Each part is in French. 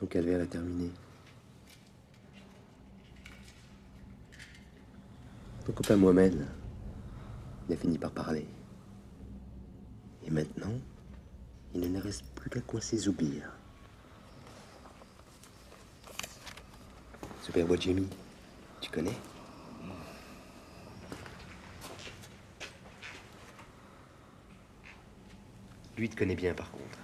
Ton calvaire est terminé. Ton copain Mohamed, il a fini par parler. Et maintenant, il ne ne reste plus qu'à coincer Zoubir. Ce père Bouadjemi, tu connais? Lui te connaît bien, par contre.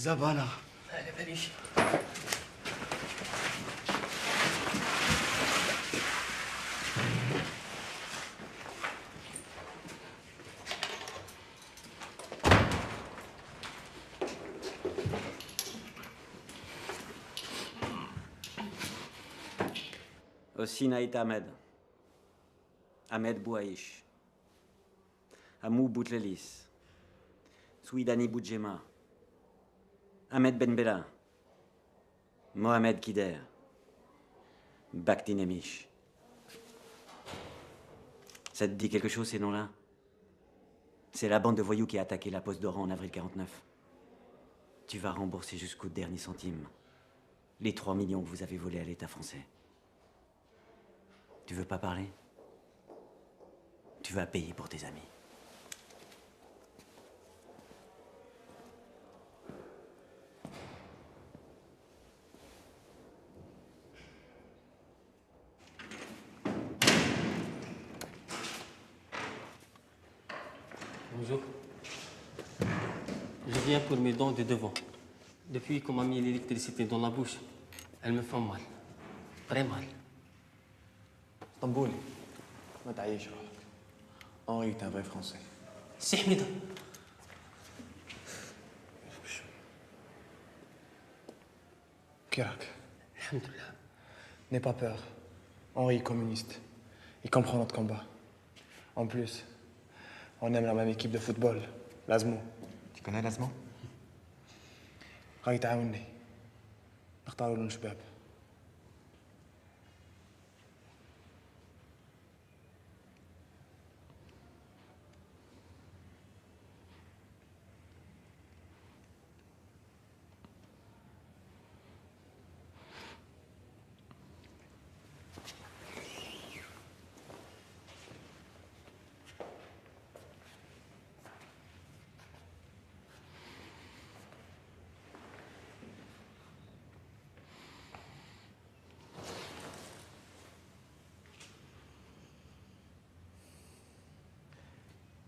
زبانة هلا بليش. Aussi Naït Ahmed, Ahmed Bouaïch, Amou Boutlelis, Souidani Boudjema, Ahmed Ben Bella, Mohamed Kider, Bakhti Nemish. Ça te dit quelque chose, ces noms-là? C'est la bande de voyous qui a attaqué la poste d'Oran en avril 49. Tu vas rembourser jusqu'au dernier centime les 3 millions que vous avez volés à l'État français. Tu veux pas parler? Tu vas payer pour tes amis. Bonjour. Je viens pour mes dents de devant. Depuis qu'on m'a mis l'électricité dans la bouche, elles me font mal. Très mal. طنبولي ما تعيش روحك. Henri est un vrai Français. سي حميدة. كيراك؟ الحمد لله. N'aie pas peur. Henri est communiste. Il comprend notre combat. En plus, on aime la même équipe de football, l'Azmo. Tu connais l'Azmo? غادي تعاوني. نختاروا لهم شباب.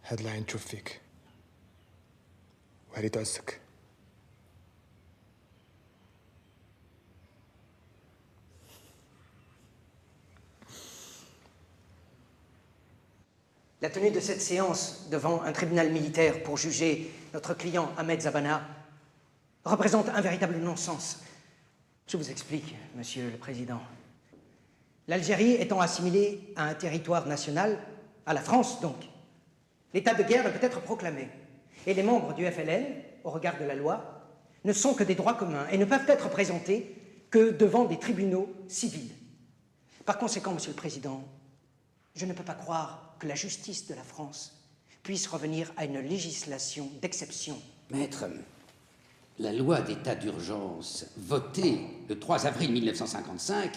هاد العين تشوف فيك وهادي تعزك. La tenue de cette séance devant un tribunal militaire pour juger notre client Ahmed Zabana représente un véritable non-sens. Je vous explique, Monsieur le Président. L'Algérie étant assimilée à un territoire national, à la France donc, l'état de guerre ne peut être proclamé. Et les membres du FLN, au regard de la loi, ne sont que des droits communs et ne peuvent être présentés que devant des tribunaux civils. Par conséquent, Monsieur le Président, je ne peux pas croire que la justice de la France puisse revenir à une législation d'exception. Maître, la loi d'état d'urgence votée le 3 avril 1955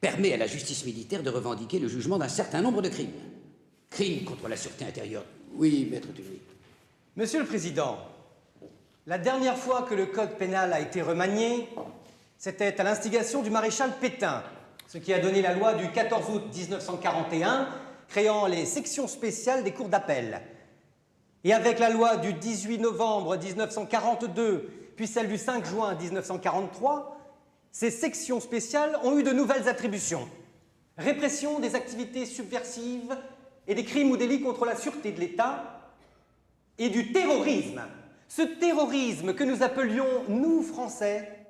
permet à la justice militaire de revendiquer le jugement d'un certain nombre de crimes. Crimes contre la sûreté intérieure. Oui, maître Duny. Monsieur le Président, la dernière fois que le code pénal a été remanié, c'était à l'instigation du maréchal Pétain, ce qui a donné la loi du 14 août 1941 créant les sections spéciales des cours d'appel. Et avec la loi du 18 novembre 1942, puis celle du 5 juin 1943, ces sections spéciales ont eu de nouvelles attributions. Répression des activités subversives et des crimes ou délits contre la sûreté de l'État et du terrorisme. Ce terrorisme que nous appelions, nous, Français,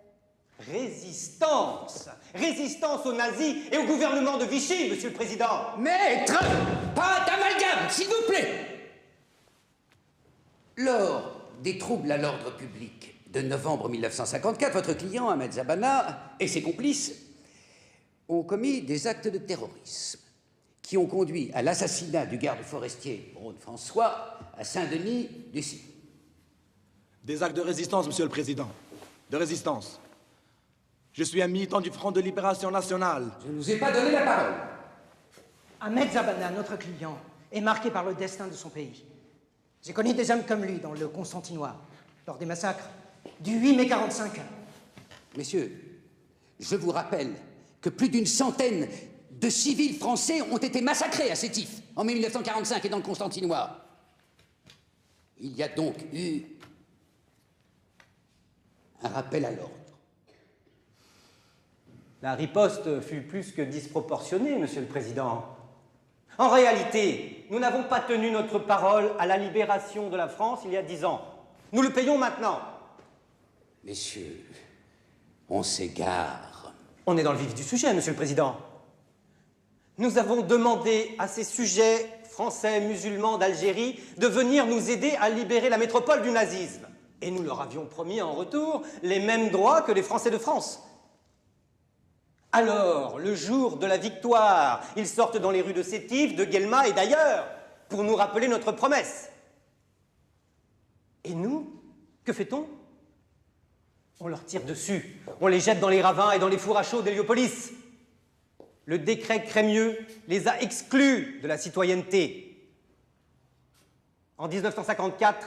résistance. Résistance aux nazis et au gouvernement de Vichy, Monsieur le Président. Maître, pas d'amalgame, s'il vous plaît. Lors des troubles à l'ordre public de novembre 1954, votre client, Ahmed Zabana, et ses complices ont commis des actes de terrorisme qui ont conduit à l'assassinat du garde forestier Braun François à Saint-Denis du Sine. Des actes de résistance, Monsieur le Président. De résistance. Je suis un militant du Front de Libération Nationale. Je ne vous ai pas donné la parole. Ahmed Zabana, notre client, est marqué par le destin de son pays. J'ai connu des hommes comme lui dans le Constantinois, lors des massacres du 8 mai 45. Messieurs, je vous rappelle que plus d'une centaine de civils français ont été massacrés à Sétif en mai 1945 et dans le Constantinois. Il y a donc eu un rappel à l'ordre. La riposte fut plus que disproportionnée, Monsieur le Président. En réalité, nous n'avons pas tenu notre parole à la libération de la France il y a 10 ans. Nous le payons maintenant. Messieurs, on s'égare. On est dans le vif du sujet, Monsieur le Président. Nous avons demandé à ces sujets français musulmans d'Algérie de venir nous aider à libérer la métropole du nazisme. Et nous leur avions promis en retour les mêmes droits que les Français de France. Alors, le jour de la victoire, ils sortent dans les rues de Sétif, de Guelma et d'ailleurs pour nous rappeler notre promesse. Et nous, que fait-on? On leur tire dessus, on les jette dans les ravins et dans les fours à chaud d'Héliopolis. Le décret Crémieux les a exclus de la citoyenneté. En 1954,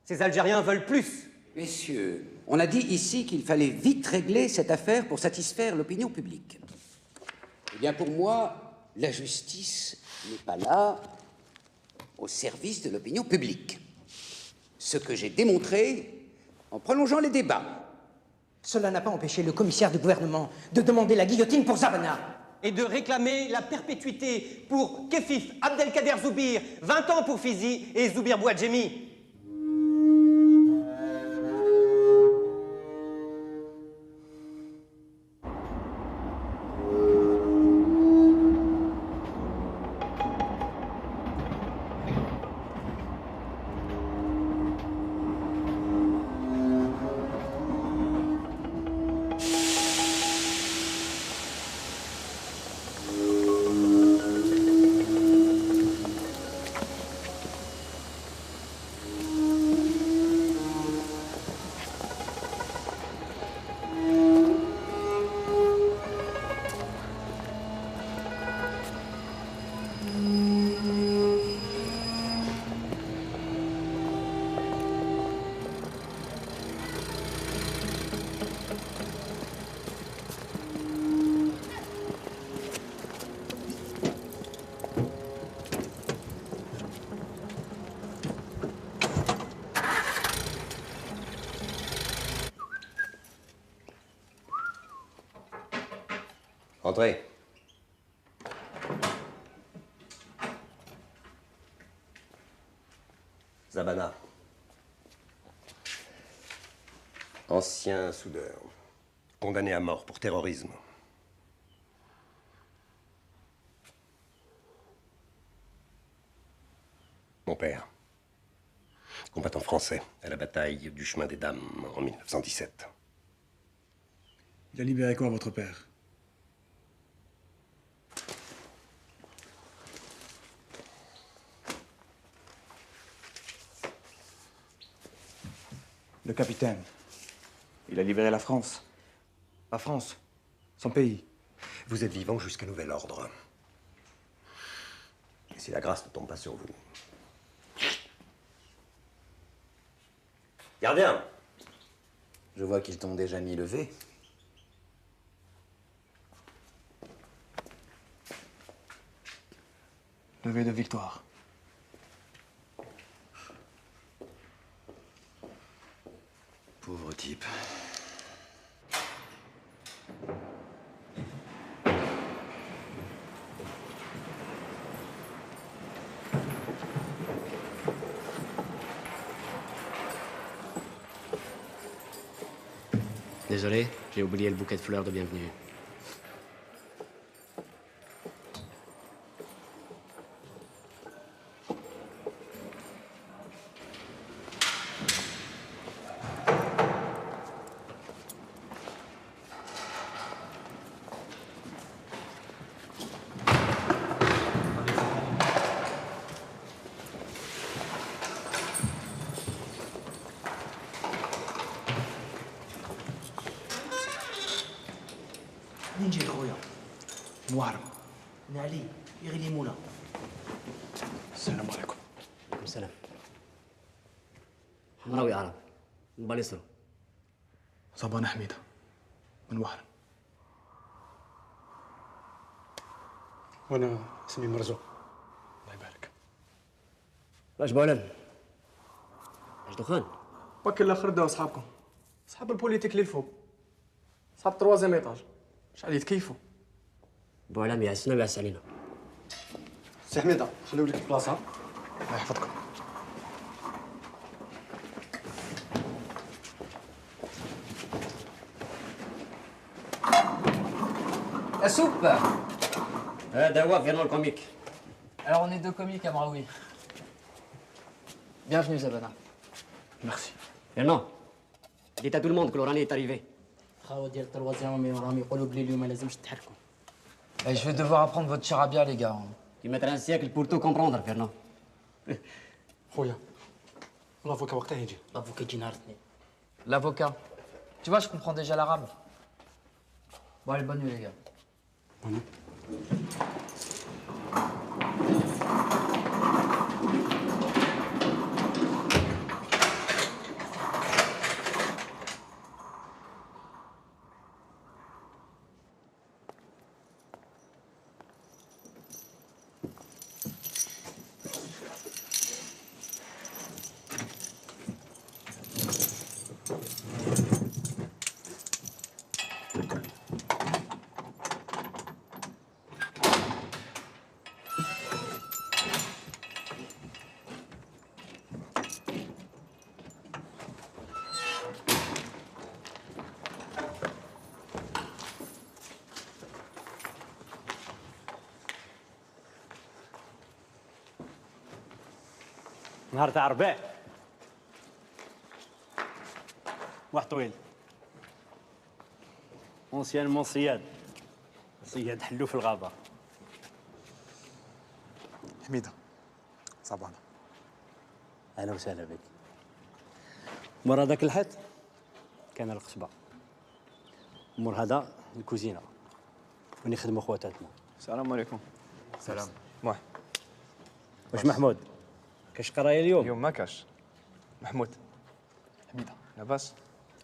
ces Algériens veulent plus. Messieurs, on a dit ici qu'il fallait vite régler cette affaire pour satisfaire l'opinion publique. Eh bien, pour moi, la justice n'est pas là au service de l'opinion publique. Ce que j'ai démontré en prolongeant les débats. Cela n'a pas empêché le commissaire du gouvernement de demander la guillotine pour Zabana. Et de réclamer la perpétuité pour Kefif Abdelkader Zoubir, 20 ans pour Fizi et Zoubir Bouadjemi. Entrez. Zabana. Ancien soudeur. Condamné à mort pour terrorisme. Mon père. Combattant français à la bataille du chemin des Dames en 1917. Il a libéré quoi, votre père? Le capitaine. Il a libéré la France. La France. Son pays. Vous êtes vivant jusqu'à nouvel ordre. Et si la grâce ne tombe pas sur vous. Gardien! Je vois qu'ils t'ont déjà mis levé. Levé de victoire. Pauvre type. Désolé, j'ai oublié le bouquet de fleurs de bienvenue. منين جيت خويا؟ موهرم. انا علي يغي ليمونه. السلام عليكم. عليكم السلام. حمراوي عرب من باليسرو. صبانة حميدة من وهران. وانا اسمي مرزوق. الله يبارك. واش بولان؟ واش دخان؟ وكل الاخر داو صحابكم، صحاب البوليتيك اللي الفوق، صحاب تروازيام ايطاج، شحال يتكيفوا. بولان يعسنا ويعس علينا. سي حميدة خليو لك البلاصة. الله يحفظكم. La soupe. هذا هو فيرنون الكوميك. Alors on est deux comiques à Maraoui. Bienvenue Zabana. ميرسي. فيرنون ديت à tout le monde que l'Oranie est arrivé. خاوة ديال الطروازيام راهم يقولوا بلي اليوم ما لازمش تتحركوا. Je vais devoir apprendre votre charabia les gars. Tu mettras un siècle pour tout comprendre, Fernand. خويا الافوكا وقتها يجي. L'avocat qui n'a rien. L'avocat. Tu vois, je comprends déjà l'arabe. Bon, allez, bonne nuit les gars. Bonne nuit. نهار تاع ربيع واحد طويل اونسيانمون صياد حلو في الغابة. حميدة صبانة. اهلا وسهلا بك. مور هذاك الحد كان القصبة، مور هذا الكوزينة وين يخدموا خواتاتنا. السلام عليكم. سلام. موح. واش محمود كاش قرايه اليوم؟ اليوم ما كاش. محمود. حميدة لاباس؟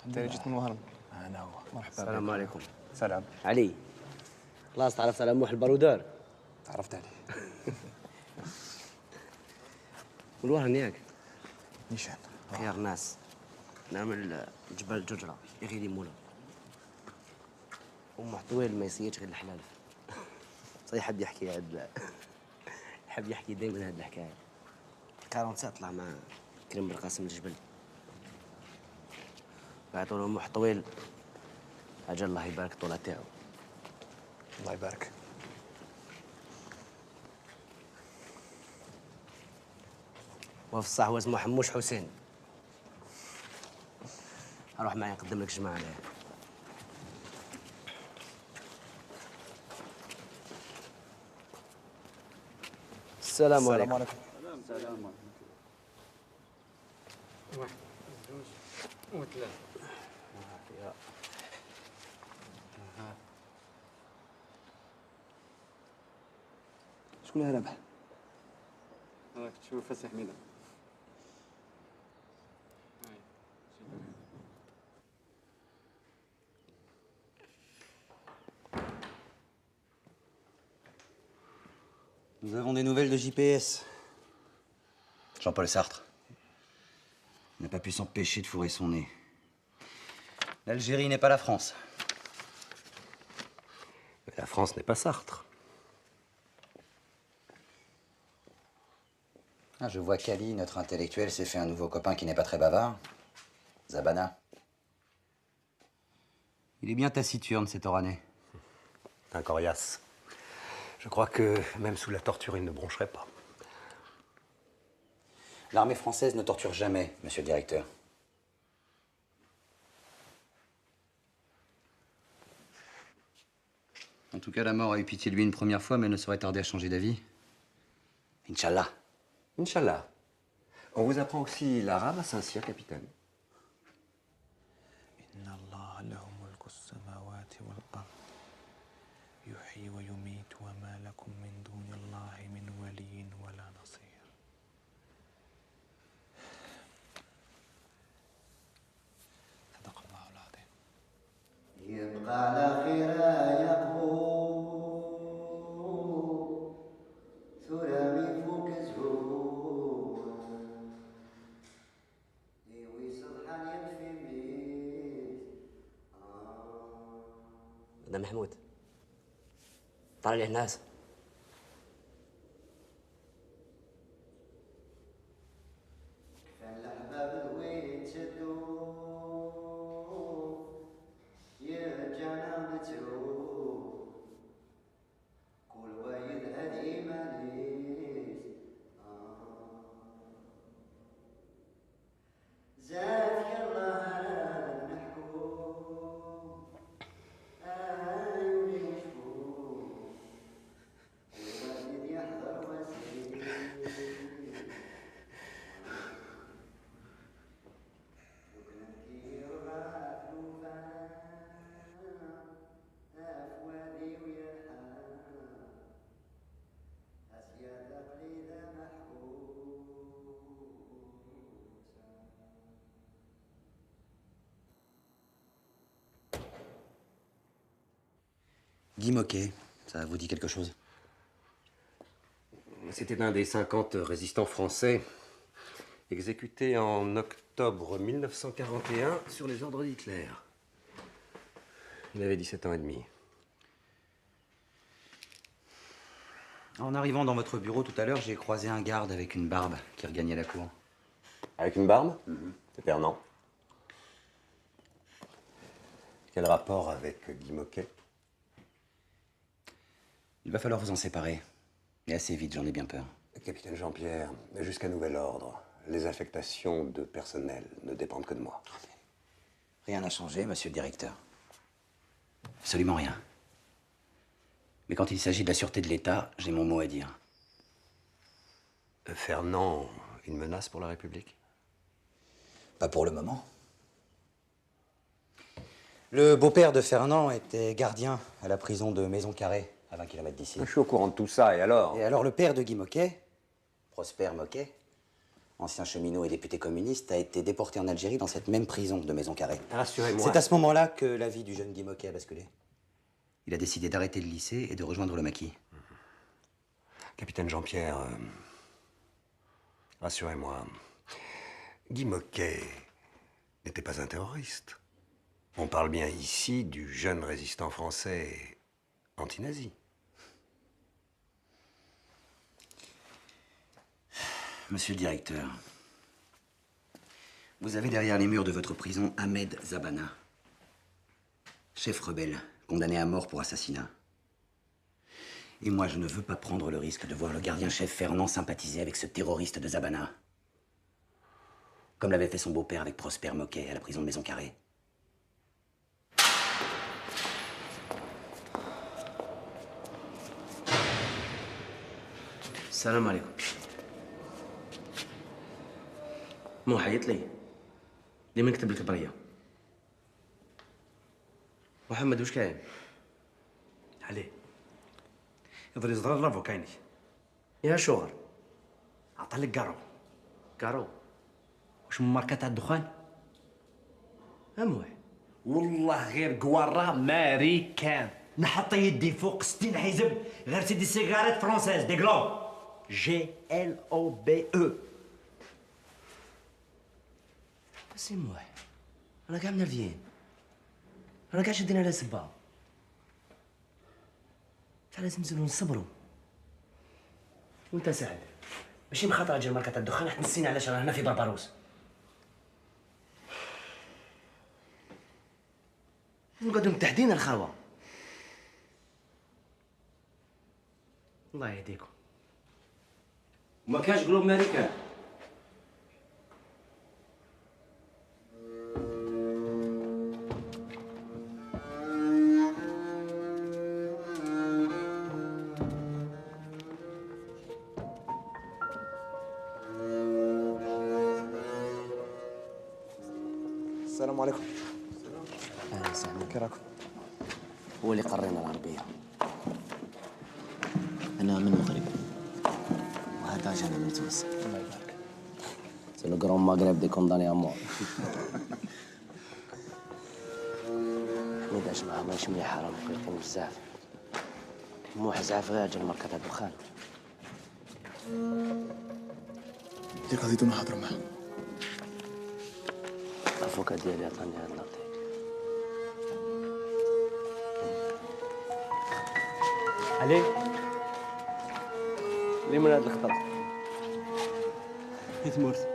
انت جيت من وهران. انا هو. مرحبا. السلام عليكم. سلام. علي خلاص تعرفت على موح البارودار. تعرفت عليه. والوهران ياك نيشان. خيار ناس. نعمل جبل الججرة يغي ليمونة. أم طويل ما يصيرش غير الحلال. صحيح حب يحكي يحب يحكي دايما هاد الحكاية. 40 ساعة طلع مع كريم بالقاسم الجبل. بعثوا له موح طويل أجل الله يبارك الطولة تاعو. الله يبارك. وفي الصحوة اسمه حموش حسين. أروح معي نقدم لك جماعة عليه. السلام عليكم. عليكم. السلام عليكم. واحد جوج وثلاثة. شكون اللي رابح؟ راك تشوف اسي حميدة. Nous avons des nouvelles de JPS. Jean-Paul Sartre n'a pas pu s'empêcher de fourrer son nez. L'Algérie n'est pas la France. Mais la France n'est pas Sartre. Ah, je vois qu'Ali, notre intellectuel, s'est fait un nouveau copain qui n'est pas très bavard. Zabana. Il est bien taciturne, cet Oranais. Un coriace. Je crois que même sous la torture, il ne broncherait pas. L'armée française ne torture jamais, monsieur le directeur. En tout cas, la mort a eu pitié de lui une première fois, mais elle ne saurait tarder à changer d'avis. Inch'Allah. Inch'Allah. On vous apprend aussi l'arabe à Saint-Cyr, capitaine. يحيي ويميت وما لكم من دون الله من ولي ولا نصير. صدق الله العظيم. يبقى على خيرا يقول ثرامي فوق زهور يوي صبحان ينفي ميت. ده محمود طلع لي الناس. كفان الأحباب ذوين تشدو يرجعنا نترو كل وايد هادي ماليس. زاد يلا هلا نحكو عيوني وشفو والوالد يحضر وزير. Guy Moquet, ça vous dit quelque chose? C'était un des 50 résistants français exécutés en octobre 1941 sur les ordres d'Hitler. Il avait 17 ans et demi. En arrivant dans votre bureau tout à l'heure, j'ai croisé un garde avec une barbe qui regagnait la cour. Avec une barbe? C'est Fernand. Quel rapport avec Guy Moquet? Il va falloir vous en séparer. Et assez vite, j'en ai bien peur. Capitaine Jean-Pierre, jusqu'à nouvel ordre, les affectations de personnel ne dépendent que de moi. Rien n'a changé, monsieur le directeur. Absolument rien. Mais quand il s'agit de la sûreté de l'État, j'ai mon mot à dire. Fernand, une menace pour la République? Pas pour le moment. Le beau-père de Fernand était gardien à la prison de Maison Carrée, à 20 km d'ici. Je suis au courant de tout ça, et alors? Et alors le père de Guy Moquet, Prosper Moquet, ancien cheminot et député communiste, a été déporté en Algérie dans cette même prison de Maison Carrée. Rassurez-moi. C'est à ce moment-là que la vie du jeune Guy Moquet a basculé. Il a décidé d'arrêter le lycée et de rejoindre le maquis. Capitaine Jean-Pierre, rassurez-moi, Guy Moquet n'était pas un terroriste. On parle bien ici du jeune résistant français anti-nazi. Monsieur le directeur, vous avez derrière les murs de votre prison Ahmed Zabana, chef rebelle, condamné à mort pour assassinat. Et moi, je ne veux pas prendre le risque de voir le gardien-chef Fernand sympathiser avec ce terroriste de Zabana. Comme l'avait fait son beau-père avec Prosper Moquet à la prison de Maison Carrée. السلام عليكم. مو حيط لي ليه ما نكتب لك بريه؟ محمد وش كاين؟ عليه يظهر زرار لافو كايني. يا شغل عطالك كارو. كارو واش من ماركة تاع الدخان؟ اموح والله غير قوارا ماريكان. نحط يدي فوق 60 حزب غير سيدي سيجارات فرونسيز دي غلوب. GLOBE. بس يموح انا كاع منرفيين، انا كاع شادين على سبا. لازم نزيدو نصبرو. وانت سعد ماشي مخاطر اجي ماركة الدخان حتى نسينا علاش رانا هنا في بربروس. نقعدو متحدين الخاوة. الله يهديكم. وما كانش قلوب ماريكان. السلام عليكم. اهلا وسهلا. كي راكم؟ هو اللي قرينا العربيه. أنا من المغرب وهذا جانا من تونس. الله يبارك. C'est le grand Maghreb des condamnés à mort. حميد أجمع ماشي مليح راهم مقلقين بزاف. مو حزعف غير جا المركز الدخان. دي قضيتنا حاضرة معاه. الفوكا ديالي عطاني هاد الأرض. علي ليه من هاد الخطر؟ حيت مرت.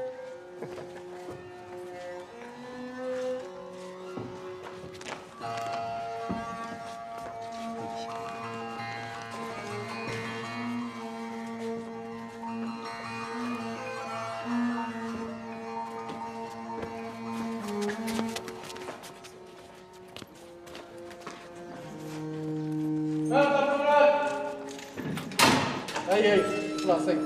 هي خلاص هي.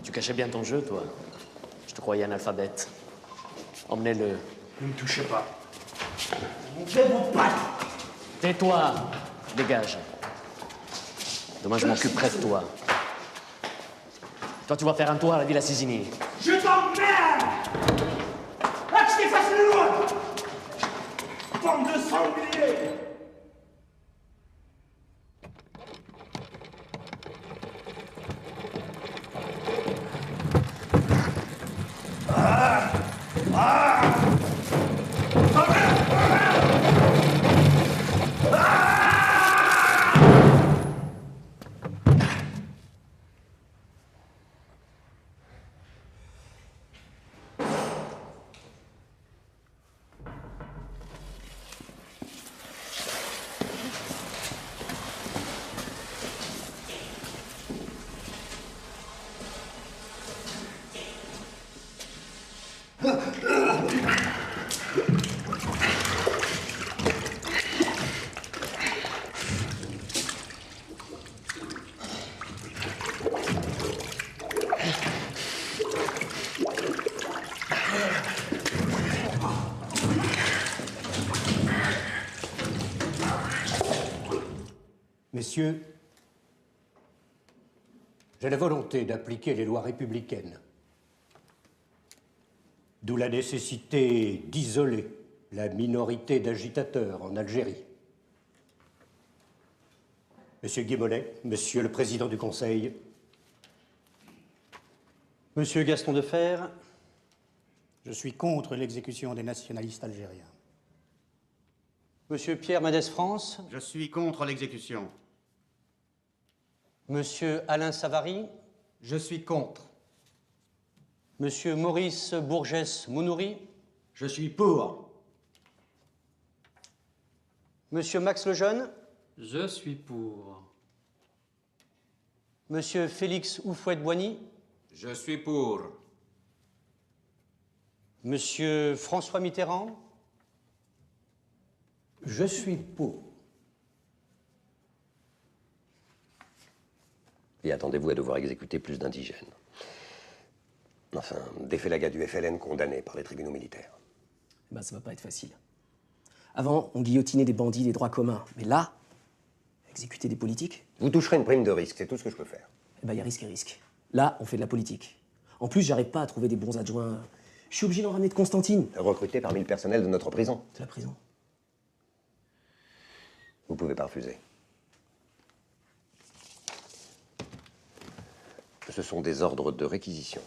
Tu cachais bien ton jeu, toi. Je te croyais analphabète. Emmenez-le. Ne me touchez pas. Tais-toi. Dégage. Demain, je m'occuperai de toi. Toi, tu vas faire un tour à la Villa Sisini. Je t'emmerde! Là, que je t'efface le loin! Bande de sangliers! Messieurs, j'ai la volonté d'appliquer les lois républicaines. D'où la nécessité d'isoler la minorité d'agitateurs en Algérie. Monsieur Guémolet, Monsieur le Président du Conseil. Monsieur Gaston Defer, je suis contre l'exécution des nationalistes algériens. Monsieur Pierre Mendès France. Je suis contre l'exécution. Monsieur Alain Savary. Je suis contre. Monsieur Maurice Bourgès-Mounouri. Je suis pour. Monsieur Max Lejeune. Je suis pour. Monsieur Félix Oufouette-Boigny. Je suis pour. Monsieur François Mitterrand. Je suis pour. Et attendez-vous à devoir exécuter plus d'indigènes. Enfin, des félagas du FLN condamnés par les tribunaux militaires. Ben, ça va pas être facile. Avant, on guillotinait des bandits des droits communs. Mais là, exécuter des politiques. Vous toucherez une prime de risque, c'est tout ce que je peux faire. Eh ben, il y a risque et risque. Là, on fait de la politique. En plus, j'arrive pas à trouver des bons adjoints. Je suis obligé d'en ramener de Constantine. Recruté parmi le personnel de notre prison. De la prison. Vous pouvez pas refuser. Ce sont des ordres de réquisition.